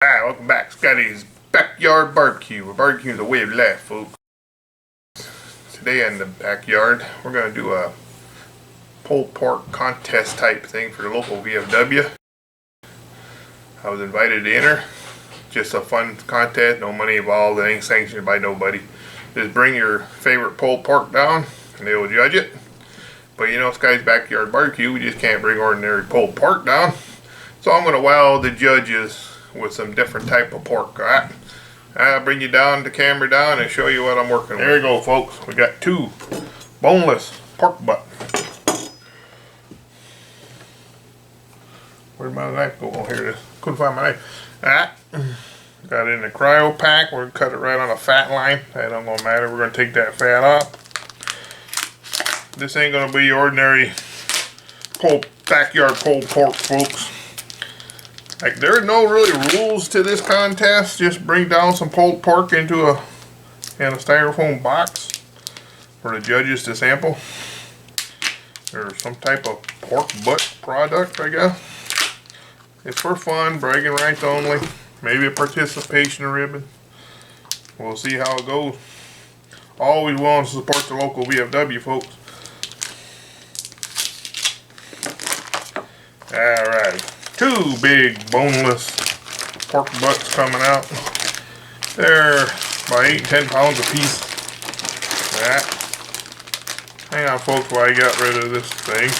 Alright, welcome back. Scotty's Backyard Barbecue. Barbecue is a way of life, folks. Today in the backyard, we're going to do a pulled pork contest type thing for the local VFW. I was invited to enter. Just a fun contest, no money involved, it ain't sanctioned by nobody. Just bring your favorite pulled pork down and they will judge it. But you know, Scotty's Backyard Barbecue, we just can't bring ordinary pulled pork down. So I'm going to wow the judges with some different type of pork. Alright, I'll bring you down the camera down and show you what I'm working with. There you go, folks. We got two boneless pork butt. Where'd my knife go? Oh, here it is. Couldn't find my knife. Alright, got it in the cryo pack. We're gonna cut it right on a fat line. That don't gonna matter. We're gonna take that fat off. This ain't gonna be ordinary backyard pulled pork, folks. Like, there are no really rules to this contest. Just bring down some pulled pork into a styrofoam box for the judges to sample. Or some type of pork butt product, I guess. It's for fun, bragging rights only. Maybe a participation ribbon. We'll see how it goes. Always willing to support the local VFW, folks. Alright. Two big boneless pork butts coming out. They're about 8 and 10 pounds a piece. Hang on, folks, while I got rid of this thing.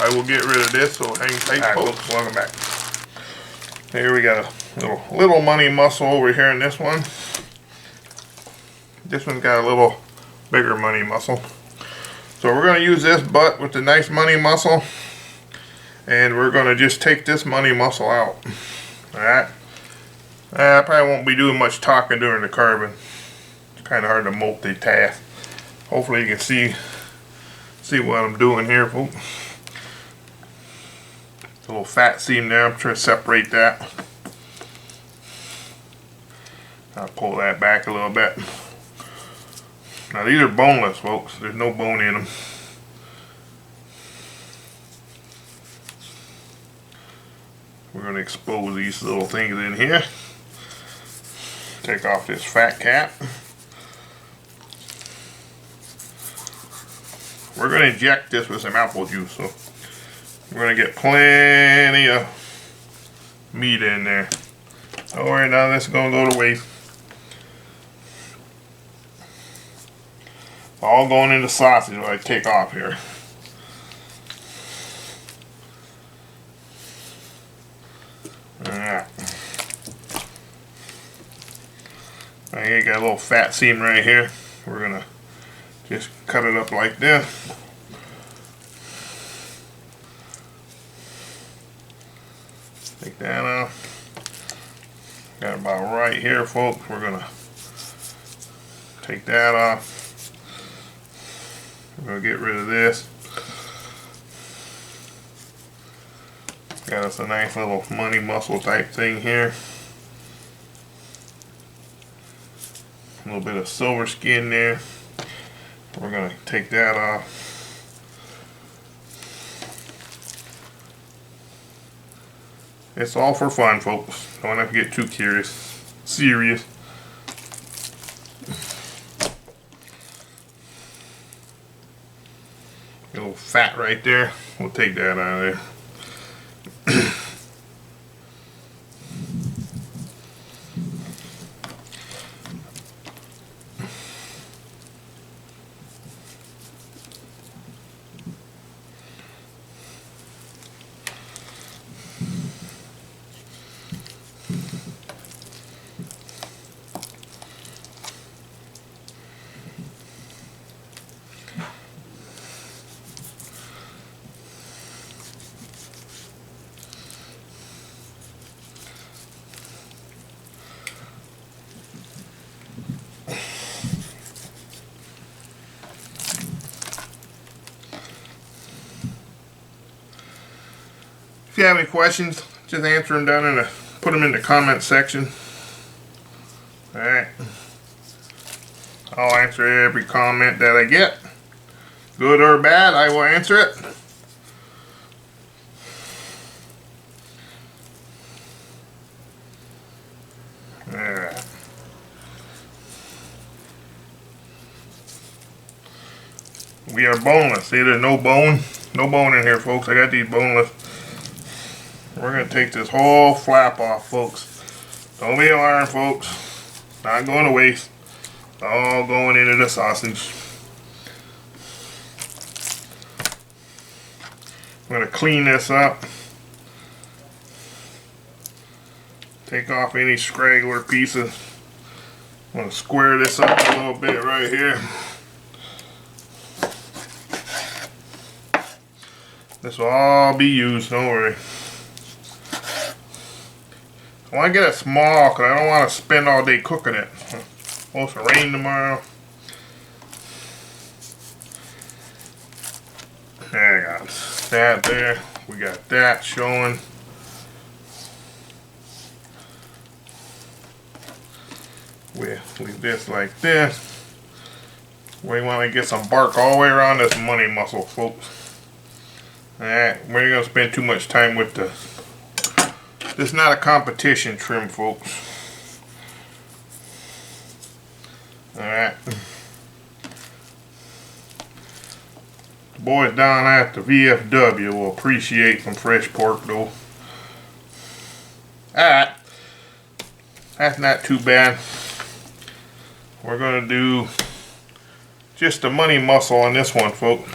I will get rid of this, so hang tight, folks. Welcome back. Here we got a little money muscle over here in this one. This one's got a little bigger money muscle. So we're going to use this butt with the nice money muscle. And we're going to just take this money muscle out. Alright. I probably won't be doing much talking during the carving. It's kind of hard to multitask. Hopefully you can see what I'm doing here, folks. A little fat seam there. I'm trying to separate that. I'll pull that back a little bit. Now these are boneless, folks. There's no bone in them. We're going to expose these little things in here. Take off this fat cap. We're going to inject this with some apple juice, so we're going to get plenty of meat in there. Don't worry, now this is going to go to waste. All going into sausage when I take off here. Alright. I got a little fat seam right here. We're gonna just cut it up like this. Take that off. Got about right here, folks. We're gonna take that off. We're gonna get rid of this. Got us a nice little money muscle type thing here. A little bit of silver skin there. We're going to take that off. It's all for fun, folks. Don't have to get too serious. A little fat right there. We'll take that out of there. If you have any questions, just answer them down in the, put them in the comment section. Alright. I'll answer every comment that I get. Good or bad, I will answer it. Alright. We are boneless. See, there's no bone. No bone in here, folks. I got these boneless. We're going to take this whole flap off, folks. Don't be alarmed, folks. Not going to waste. All going into the sausage. I'm going to clean this up. Take off any straggler pieces. I'm going to square this up a little bit right here. This will all be used, don't worry. I want to get it small because I don't want to spend all day cooking it. It's supposed to rain tomorrow. There I got that there. We got that showing. We leave this like this. We want to get some bark all the way around this money muscle, folks. Alright, we're not going to spend too much time with the... This is not a competition trim, folks. Alright. The boys down at the VFW will appreciate some fresh pork, though. Alright. That's not too bad. We're going to do just the money muscle on this one, folks.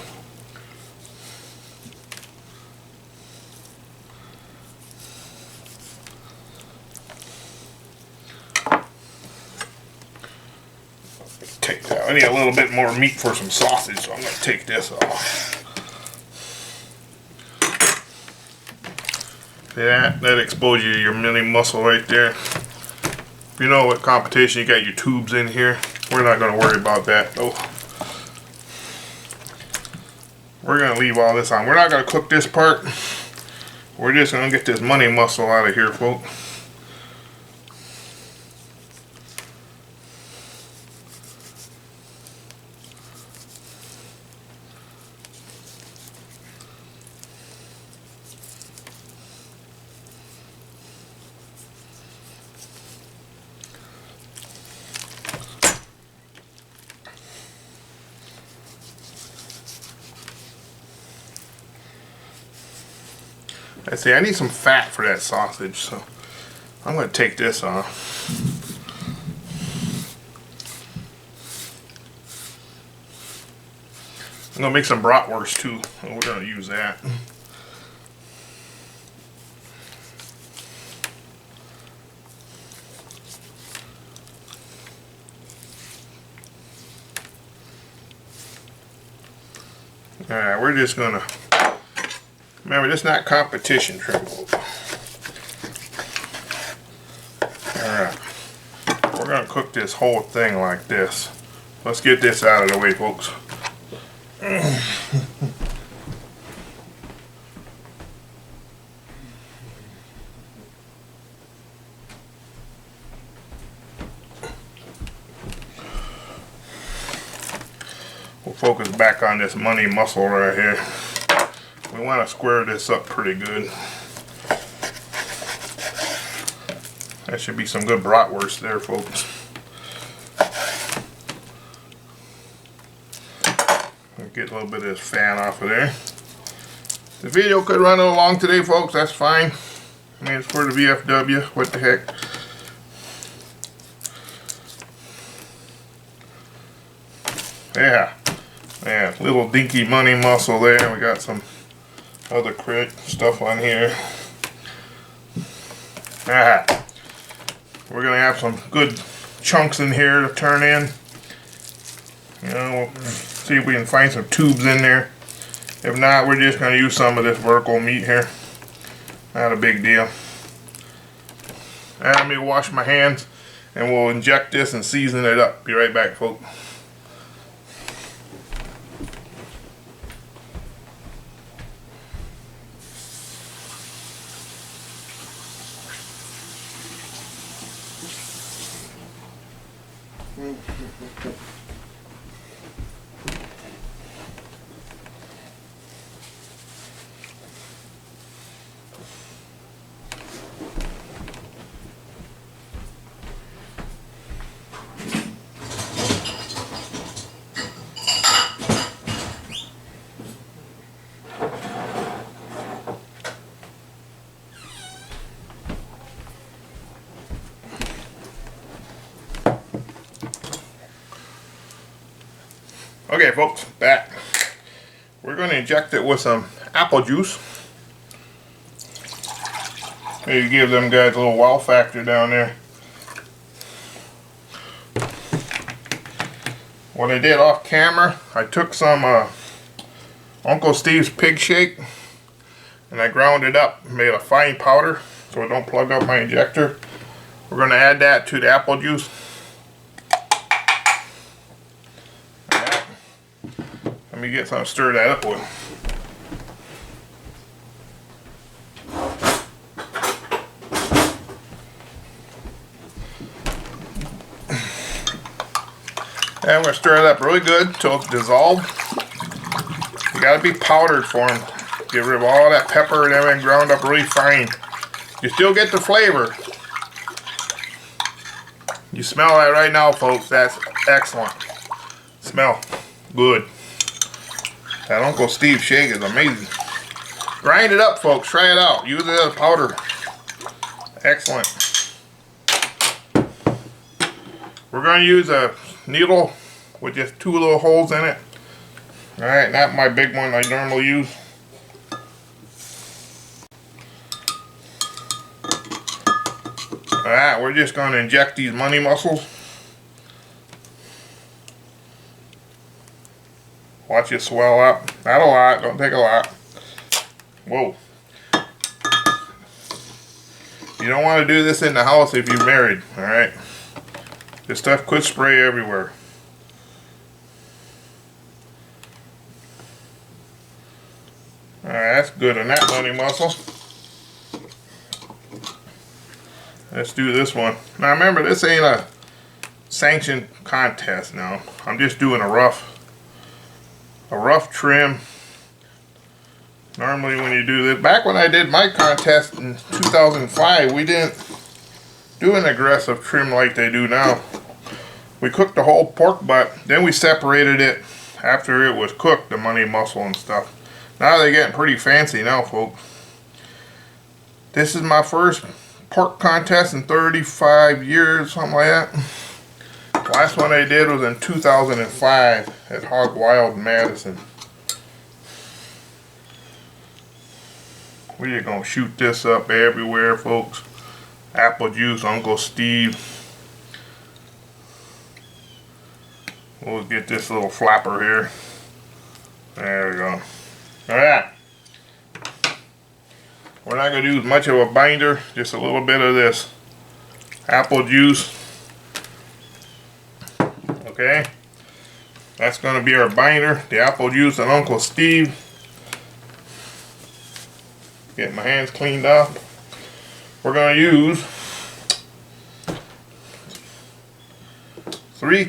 Take that. I need a little bit more meat for some sausage, so I'm going to take this off. See that? That exposes you your mini muscle right there. You know what competition, you got your tubes in here. We're not going to worry about that though. We're going to leave all this on. We're not going to cook this part. We're just going to get this money muscle out of here, folks. I see, I need some fat for that sausage, so I'm going to take this off. I'm going to make some bratwurst too, and we're going to use that. Alright, we're just going to... Remember, this is not competition trim. Alright. We're going to cook this whole thing like this. Let's get this out of the way, folks. We'll focus back on this money muscle right here. We want to square this up pretty good. That should be some good bratwurst there, folks. Get a little bit of this fan off of there. The video could run a little long today, folks. That's fine. I mean, it's for the VFW. What the heck? Yeah. Yeah, little dinky money muscle there. We got some other stuff on here. Ah, we're gonna have some good chunks in here to turn in. You know, we'll see if we can find some tubes in there. If not, we're just gonna use some of this vertical meat here. Not a big deal. And let me wash my hands, and we'll inject this and season it up. Be right back, folks. Okay, folks, back. We're going to inject it with some apple juice. Maybe give them guys a little wow factor down there. What I did off camera, I took some Uncle Steve's Pig Shake and I ground it up, made a fine powder so it don't plug up my injector. We're going to add that to the apple juice. Right. Let me get some, stir that up with. And I'm going to stir it up really good until it's dissolved. You got to be powdered for them. Get rid of all that pepper and everything, ground up really fine. You still get the flavor. You smell that right now, folks. That's excellent. Smell good. That Uncle Steve shake is amazing. Grind it up, folks. Try it out. Use it as powder. Excellent. We're going to use a needle with just 2 little holes in it. Alright, not my big one I normally use. Alright, we're just going to inject these money muscles. Watch it swell up. Not a lot, don't take a lot. Whoa. You don't want to do this in the house if you're married, alright? This stuff could spray everywhere. Alright, that's good on that money muscle. Let's do this one. Now remember, this ain't a sanctioned contest now. I'm just doing a rough trim. Normally when you do this, back when I did my contest in 2005, we didn't do an aggressive trim like they do now. We cooked the whole pork butt, then we separated it after it was cooked, the money muscle and stuff. Now they're getting pretty fancy now, folks. This is my first pork contest in 35 years, something like that. The last one I did was in 2005 at Hog Wild in Madison. We are gonna shoot this up everywhere, folks. Apple juice, Uncle Steve. We'll get this little flapper here. There we go. Alright. We're not going to use much of a binder, just a little bit of this apple juice. Okay. That's going to be our binder, the apple juice and Uncle Steve. Get my hands cleaned up. We're going to use 2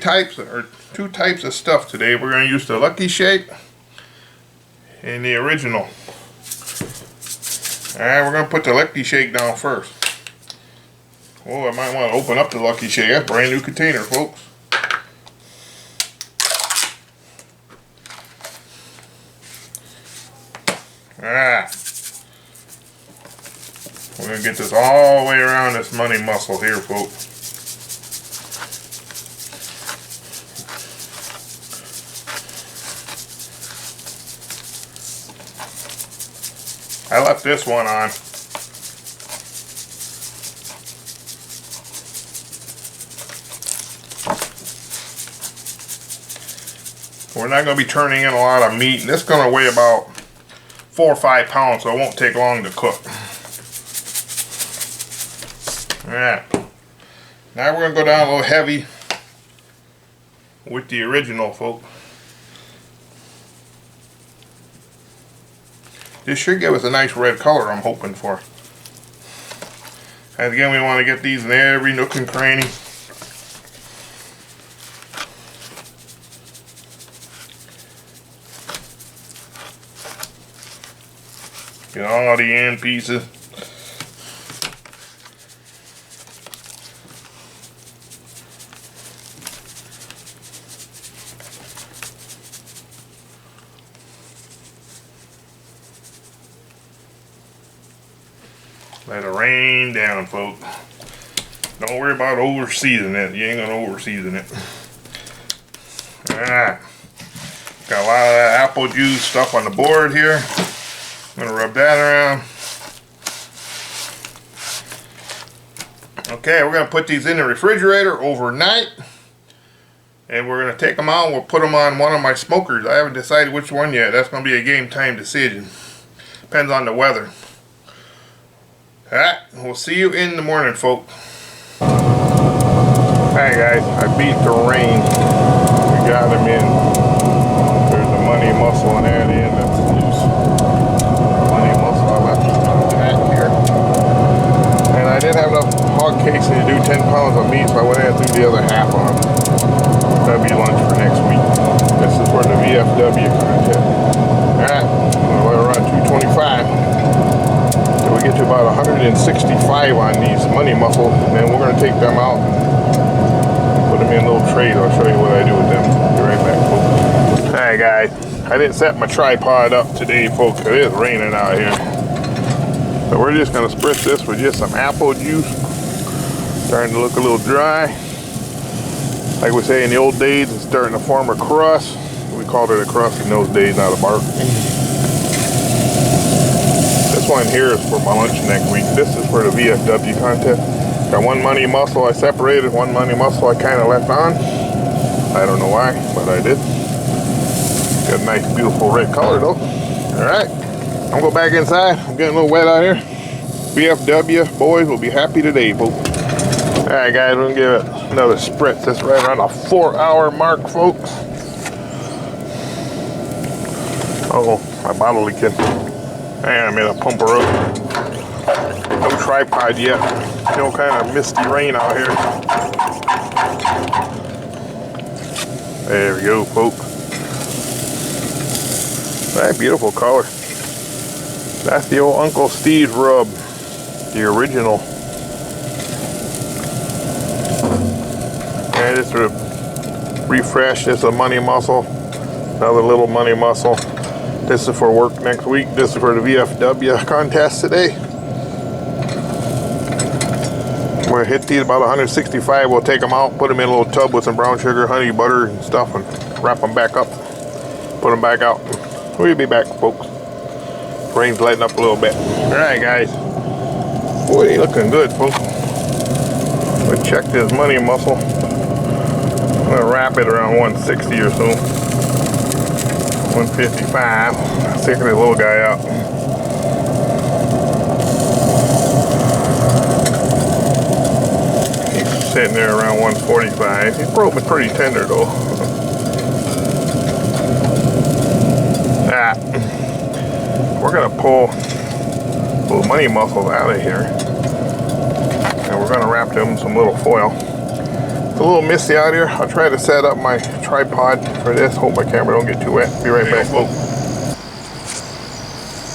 types of stuff today. We're going to use the Lucky Shake and the original. Alright, we're going to put the Lucky Shake down first. Oh, I might want to open up the Lucky Shake. That's a brand new container, folks. Alright. We're going to get this all the way around this money muscle here, folks. I left this one on. We're not going to be turning in a lot of meat. This is going to weigh about 4 or 5 pounds, so it won't take long to cook. Alright. Now we're going to go down a little heavy with the original, folks. This should give us a nice red color I'm hoping for. And again, we want to get these in every nook and cranny. Get all the end pieces. Let it rain down, folks. Don't worry about over seasoning it. You ain't gonna over season it. Alright. Got a lot of that apple juice stuff on the board here. I'm gonna rub that around. Okay, we're gonna put these in the refrigerator overnight. And we're gonna take them out and we'll put them on one of my smokers. I haven't decided which one yet. That's gonna be a game time decision. Depends on the weather. Alright, we'll see you in the morning, folks. Alright guys, I beat the rain. We got them in. There's the money mussel in there at the end. That's loose. Money mussel, I left that here. And I didn't have enough hog casing to do 10 pounds of meat, so I went ahead and threw the other half on. That'll be lunch for next week. This is for the VFW content. Alright, we're around 225. So we get to about 165 on these money mussels, and then we're going to take them out and put them in little trays. I'll show you what I do with them. Be right back, folks. Alright guys, I didn't set my tripod up today, folks, because it is raining out here. So we're just going to spritz this with just some apple juice. Starting to look a little dry. Like we say in the old days, it's starting to form a crust. We called it a crust in those days, not a bark. This one here is for my lunch next week. This is for the VFW contest. Got one money mussel I separated, one money mussel I kind of left on. I don't know why, but I did. Got a nice, beautiful red color though. Alright, I'm going to go back inside. I'm getting a little wet out here. VFW boys will be happy today, folks. Alright guys, we're going to give it another spritz. That's right around a 4-hour mark, folks. Oh, my bottle leaking. And I'm going to pump her up. No tripod yet. Still kind of misty rain out here. There we go, folks. That beautiful color. That's the old Uncle Steve's rub. The original. And just to refresh, this is a money mussel. Another little money mussel. This is for work next week. This is for the VFW contest today. We'll hit these about 165. We'll take them out, put them in a little tub with some brown sugar, honey, butter, and stuff, and wrap them back up. Put them back out. We'll be back, folks. Rain's letting up a little bit. Alright, guys. Boy, they looking good, folks. We'll check this money mussel. I'm going to wrap it around 160 or so. 155. Let's take this little guy out. He's sitting there around 145. He's probably pretty tender though. We're gonna pull little money mussels out of here, and we're gonna wrap them in some little foil. It's a little misty out here. I'll try to set up my tripod for this. Hope my camera don't get too wet. Be right back, folks.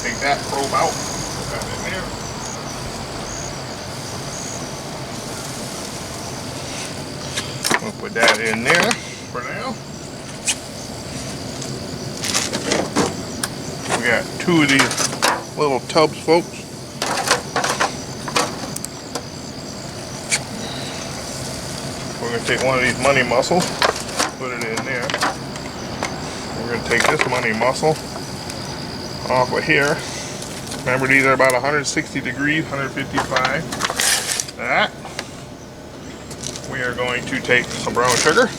Take that probe out. Put that in there. We'll put that in there for now. We got 2 of these little tubs, folks. We're going to take one of these money mussels, put it in there. We're going to take this money mussel off of here. Remember, these are about 160 degrees, 155. That. We are going to take some brown sugar.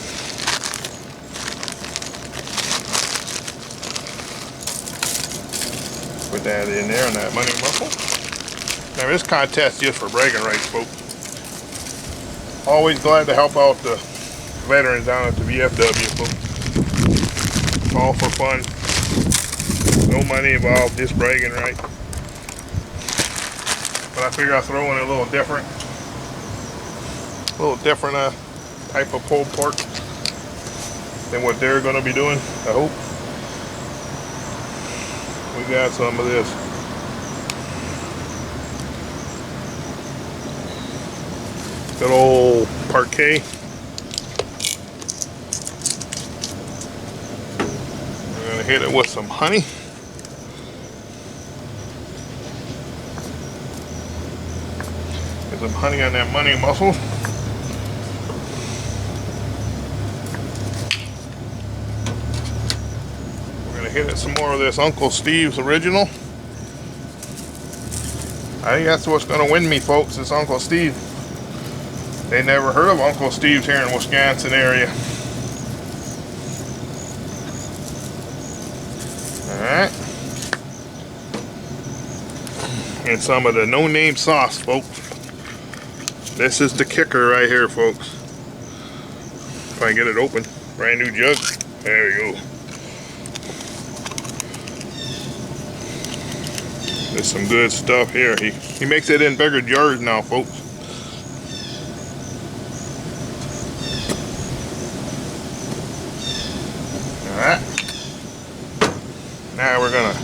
Put that in there on that money mussel. Now this contest is just for bragging rights, folks. Always glad to help out the veterans down at the VFW, folks. All for fun. No money involved, just bragging rights. But I figure I'll throw in a little different type of pulled pork than what they're going to be doing, I hope. We got some of this. Good old parquet. We're going to hit it with some honey. Get some honey on that money mussel. gonna hit it some more of this Uncle Steve's original. I think that's what's gonna win me, folks, is Uncle Steve. They never heard of Uncle Steve's here in Wisconsin area. Alright. And some of the no-name sauce, folks. This is the kicker right here, folks. If I get it open. Brand new jug. There you go. There's some good stuff here. He makes it in bigger jars now, folks. Alright. Now we're gonna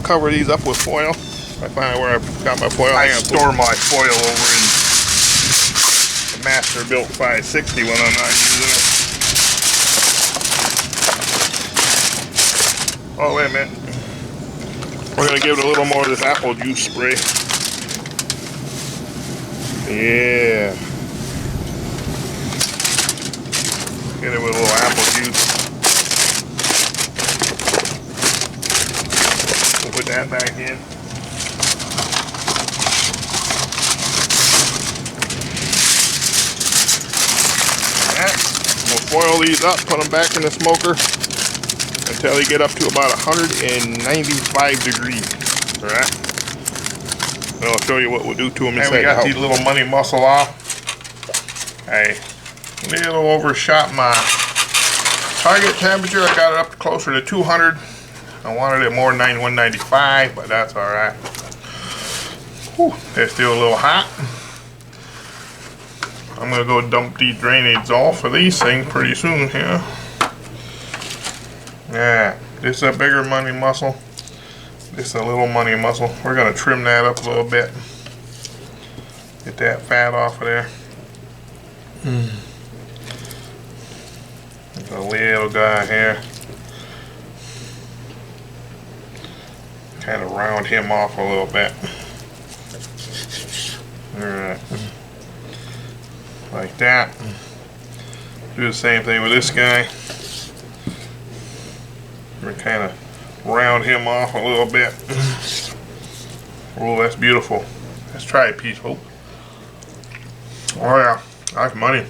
cover these up with foil. I find out where I've got my foil. I store my foil over in the Masterbuilt 560 when I'm not using it. Oh, wait a minute. We're going to give it a little more of this apple juice spray. Yeah. Get it with a little apple juice. We'll put that back in. We'll foil these up, put them back in the smoker until they get up to about 195 degrees. Alright. And I'll show you what we'll do to them. And we got these little money muscle off. I a little overshot my target temperature. I got it up closer to 200. I wanted it more than 195, but that's alright. They're still a little hot. I'm gonna go dump these drainage off of these things pretty soon here. Yeah, this is a bigger money muscle. This is a little money muscle. We're gonna trim that up a little bit. Get that fat off of there. There's a little guy here. Kind of round him off a little bit. Alright. Like that. Do the same thing with this guy. We're kind of round him off a little bit. Oh, that's beautiful. Let's try a piece, Hope. Oh yeah, that's money.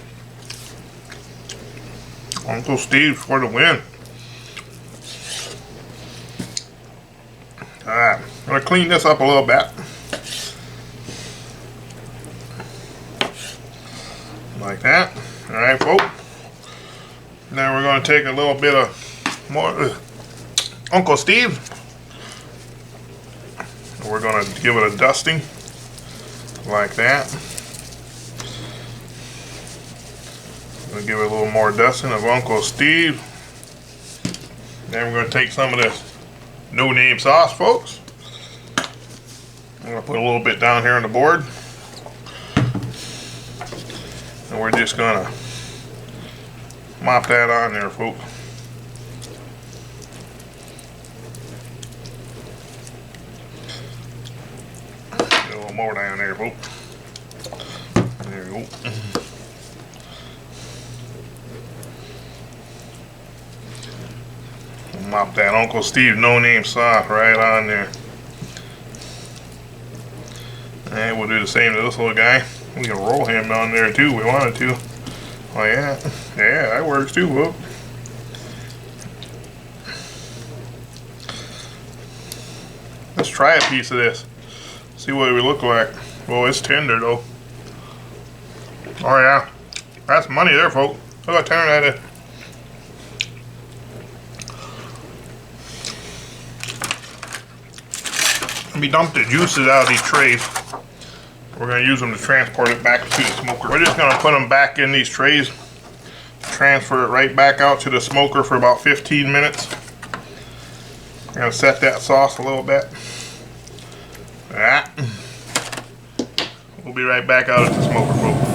Uncle Steve for the win. Alright, I'm gonna clean this up a little bit. Like that. Alright, folks. Now we're going to take a little bit of more Uncle Steve. We're going to give it a dusting. Like that. We'll give it a little more dusting of Uncle Steve. Then we're going to take some of this no-name sauce, folks. I'm going to put a little bit down here on the board. And we're just gonna mop that on there, folks. Get a little more down there, folks. There you go. Mop that Uncle Steve no-name sauce right on there. And we'll do the same to this little guy. We can roll him on there too, we wanted to. Oh yeah, yeah, that works too, whoop. Let's try a piece of this. See what it would look like. Well, it's tender though. Oh yeah, that's money there, folks. Look how tender that is. Let me dump the juices out of these trays. We're going to use them to transport it back to the smoker. We're just going to put them back in these trays, transfer it right back out to the smoker for about 15 minutes. We're going to set that sauce a little bit. We'll be right back out at the smoker, folks.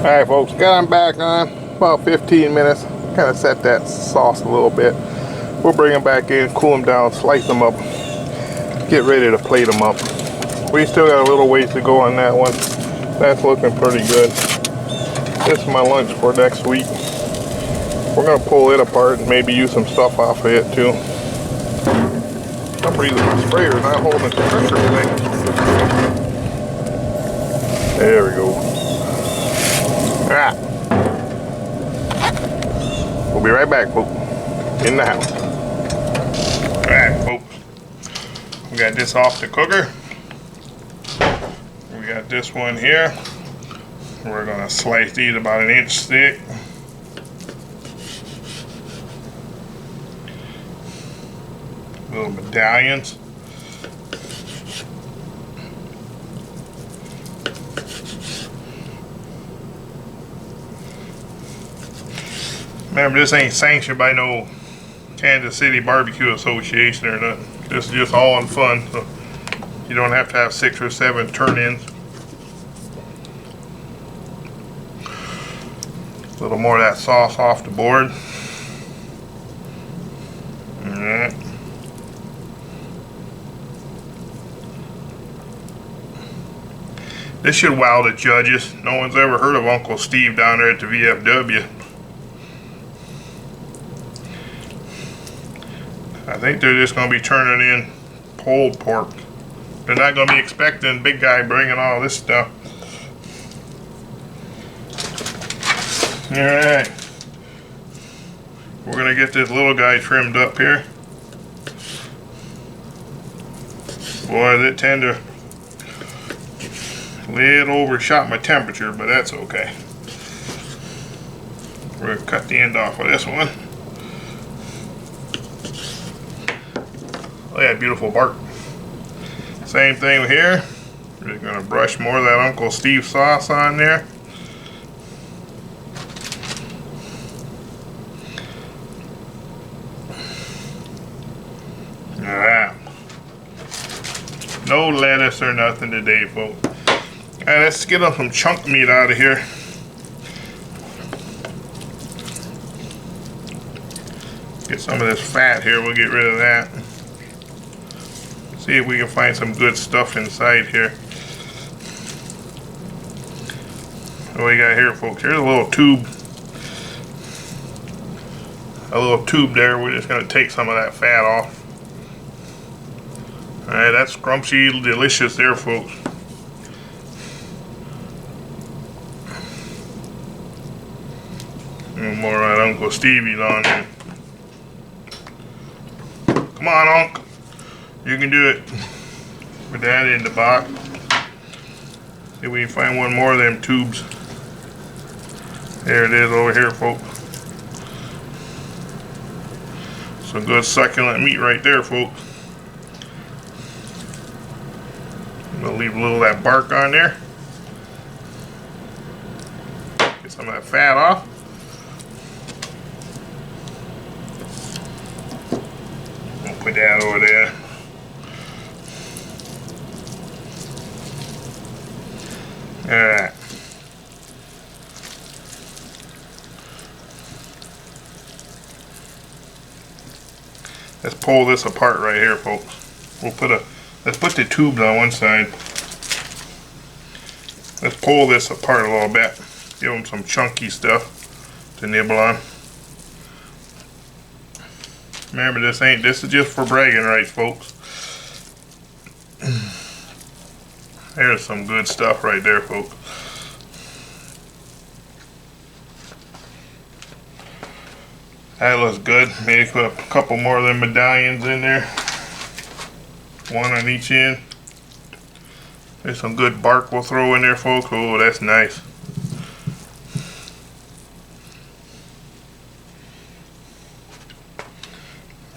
Alright, folks, got them back on about 15 minutes. Kind of set that sauce a little bit. We'll bring them back in, cool them down, slice them up, get ready to plate them up. We still got a little ways to go on that one. That's looking pretty good. This is my lunch for next week. We're gonna pull it apart and maybe use some stuff off of it too. For some reason the sprayer is not holding its pressure thing. There we go. Ah. We'll be right back, folks. In the house. Alright, folks. We got this off the cooker. We got this one here. We're gonna slice these about 1 inch thick. Little medallions. Remember, this ain't sanctioned by no Kansas City Barbecue Association or nothing. This is just all in fun, so you don't have to have 6 or 7 turn-ins. A little more of that sauce off the board. Alright. This should wow the judges. No one's ever heard of Uncle Steve down there at the VFW. I think they're just going to be turning in pulled pork. They're not going to be expecting big guy bringing all this stuff. Alright. We're going to get this little guy trimmed up here. Boy, is it tender. A little overshot my temperature, but that's okay. We're going to cut the end off of this one. Look at that beautiful bark. Same thing here. We're just going to brush more of that Uncle Steve sauce on there. Alright. No lettuce or nothing today, folks. Alright, let's get some chunk meat out of here. Get some of this fat here, we'll get rid of that. See if we can find some good stuff inside here. What we got here, folks? Here's a little tube. A little tube there. We're just going to take some of that fat off. Alright, that's scrumptious delicious there, folks. A little more of that Uncle Stevie's on here. Come on, Unc. You can do it. Put that in the box. See if we can find one more of them tubes. There it is over here, folks. Some good succulent meat right there, folks. I'm gonna leave a little of that bark on there. Get some of that fat off. We'll put that over there. Alright. Let's pull this apart right here, folks. Let's put the tubes on one side. Let's pull this apart a little bit. Give them some chunky stuff to nibble on. Remember, this is just for bragging rights, folks. There's some good stuff right there, folks. That looks good. Maybe put a couple more of them medallions in there. One on each end. There's some good bark we'll throw in there, folks. Oh, that's nice.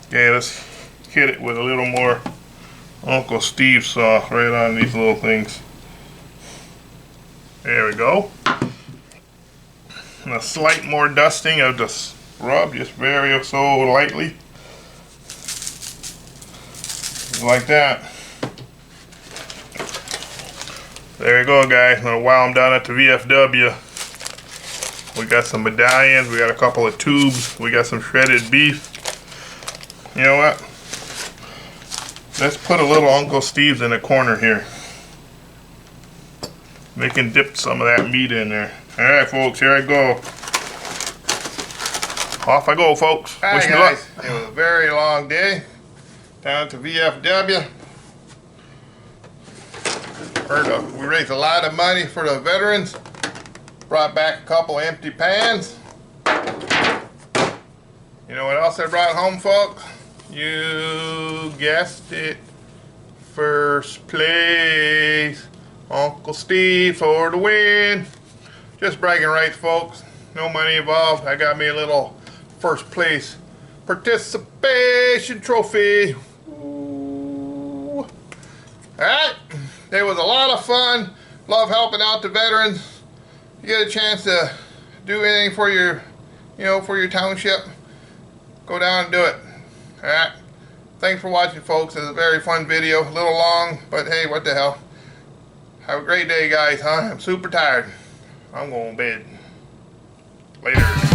Okay, let's hit it with a little more Uncle Steve sauce right on these little things. There we go. And a slight more dusting of the rub, just very so lightly. Like that. There you go, guys. I'm gonna wow them down at the VFW. We got some medallions, we got a couple of tubes, we got some shredded beef. You know what? Let's put a little Uncle Steve's in the corner here. We can dip some of that meat in there. Alright, folks, here I go. Off I go, folks. Hi Wish me luck. guys, it was a very long day down to VFW. We raised a lot of money for the veterans. Brought back a couple empty pans. You know what else I brought home, folks? You guessed it. First place. Uncle Steve for the win. Just bragging rights, folks. No money involved. I got me a little first place participation trophy. Ooh. Alright. It was a lot of fun. Love helping out the veterans. You get a chance to do anything for your, for your township, go down and do it. Alright. Thanks for watching, folks. It was a very fun video. A little long, but hey, what the hell. Have a great day, guys, huh? I'm super tired. I'm going to bed. Later.